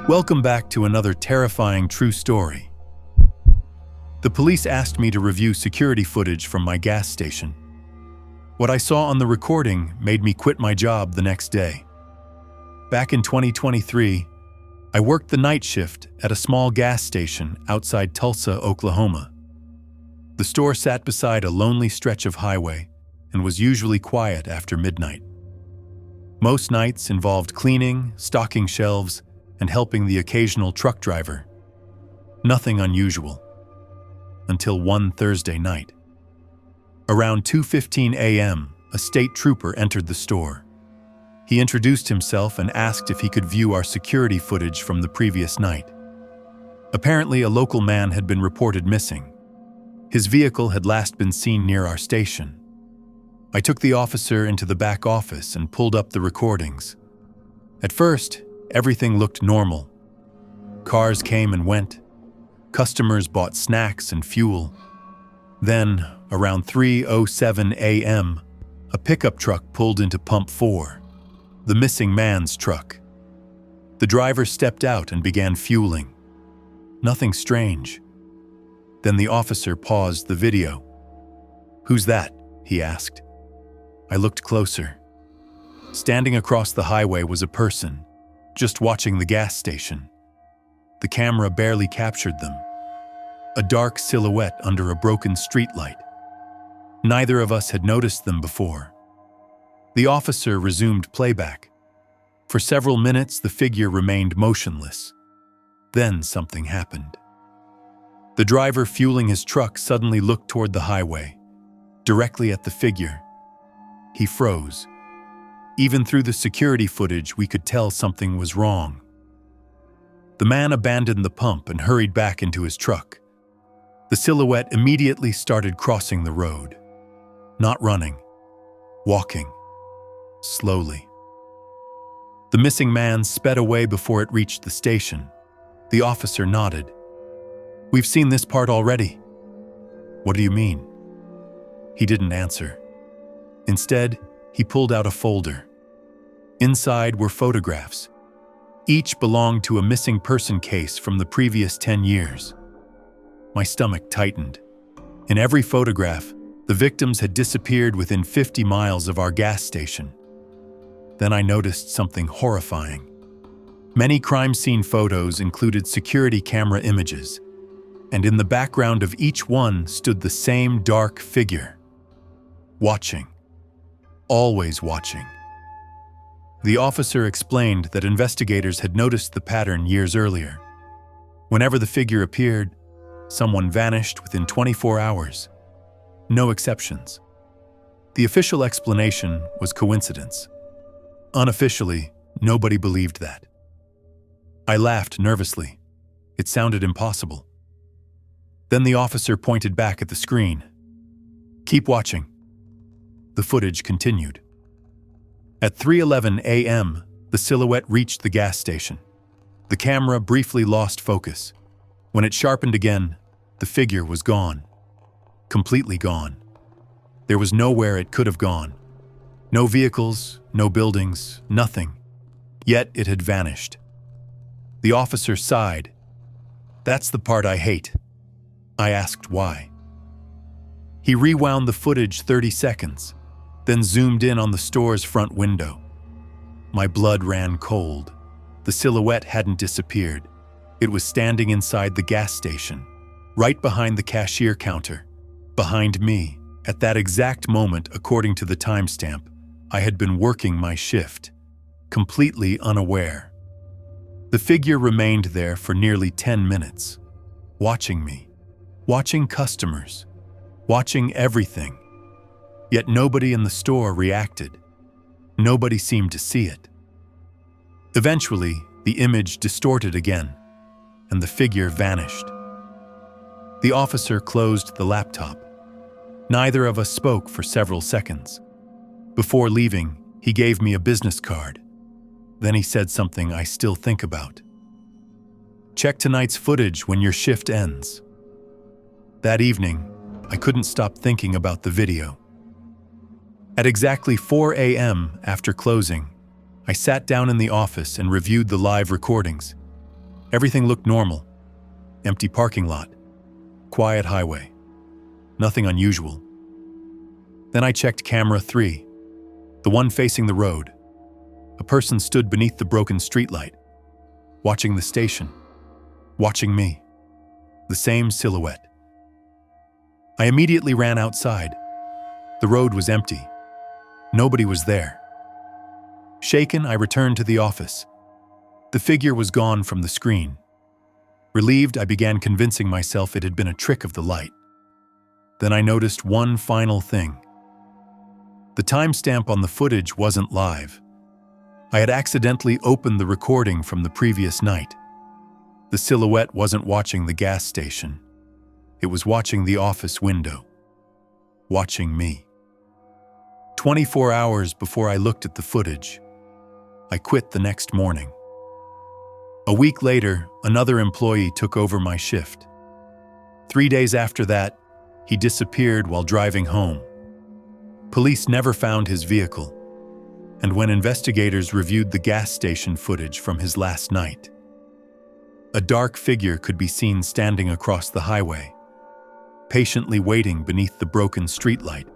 Welcome back to another terrifying true story. The police asked me to review security footage from my gas station. What I saw on the recording made me quit my job the next day. Back in 2023, I worked the night shift at a small gas station outside Tulsa, Oklahoma. The store sat beside a lonely stretch of highway and was usually quiet after midnight. Most nights involved cleaning, stocking shelves, and helping the occasional truck driver. Nothing unusual. Until one Thursday night. Around 2:15 a.m., a state trooper entered the store. He introduced himself and asked if he could view our security footage from the previous night. Apparently, a local man had been reported missing. His vehicle had last been seen near our station. I took the officer into the back office and pulled up the recordings. At first, everything looked normal. Cars came and went. Customers bought snacks and fuel. Then, around 3:07 a.m., a pickup truck pulled into Pump 4, the missing man's truck. The driver stepped out and began fueling. Nothing strange. Then the officer paused the video. "Who's that?" he asked. I looked closer. Standing across the highway was a person, just watching the gas station. The camera barely captured them. A dark silhouette under a broken streetlight. Neither of us had noticed them before. The officer resumed playback. For several minutes, the figure remained motionless. Then something happened. The driver fueling his truck suddenly looked toward the highway, directly at the figure. He froze. Even through the security footage, we could tell something was wrong. The man abandoned the pump and hurried back into his truck. The silhouette immediately started crossing the road. Not running, walking, slowly. The missing man sped away before it reached the station. The officer nodded. "We've seen this part already." "What do you mean?" He didn't answer. Instead, he pulled out a folder. Inside were photographs. Each belonged to a missing person case from the previous 10 years. My stomach tightened. In every photograph, the victims had disappeared within 50 miles of our gas station. Then I noticed something horrifying. Many crime scene photos included security camera images, and in the background of each one stood the same dark figure. Watching. Always watching. The officer explained that investigators had noticed the pattern years earlier. Whenever the figure appeared, someone vanished within 24 hours. No exceptions. The official explanation was coincidence. Unofficially, nobody believed that. I laughed nervously. It sounded impossible. Then the officer pointed back at the screen. "Keep watching." The footage continued. At 3:11 a.m., the silhouette reached the gas station. The camera briefly lost focus. When it sharpened again, the figure was gone. Completely gone. There was nowhere it could have gone. No vehicles, no buildings, nothing. Yet it had vanished. The officer sighed. "That's the part I hate." I asked why. He rewound the footage 30 seconds, then zoomed in on the store's front window. My blood ran cold. The silhouette hadn't disappeared. It was standing inside the gas station, right behind the cashier counter, behind me. At that exact moment, according to the timestamp, I had been working my shift, completely unaware. The figure remained there for nearly 10 minutes, watching me, watching customers, watching everything. Yet nobody in the store reacted. Nobody seemed to see it. Eventually, the image distorted again, and the figure vanished. The officer closed the laptop. Neither of us spoke for several seconds. Before leaving, he gave me a business card. Then he said something I still think about. "Check tonight's footage when your shift ends." That evening, I couldn't stop thinking about the video. At exactly 4 a.m. after closing, I sat down in the office and reviewed the live recordings. Everything looked normal. Empty parking lot. Quiet highway. Nothing unusual. Then I checked camera 3, the one facing the road. A person stood beneath the broken streetlight, watching the station, watching me. The same silhouette. I immediately ran outside. The road was empty. Nobody was there. Shaken, I returned to the office. The figure was gone from the screen. Relieved, I began convincing myself it had been a trick of the light. Then I noticed one final thing. The timestamp on the footage wasn't live. I had accidentally opened the recording from the previous night. The silhouette wasn't watching the gas station. It was watching the office window. Watching me. 24 hours before I looked at the footage. I quit the next morning. A week later, another employee took over my shift. 3 days after that, he disappeared while driving home. Police never found his vehicle, and when investigators reviewed the gas station footage from his last night, a dark figure could be seen standing across the highway, patiently waiting beneath the broken streetlight.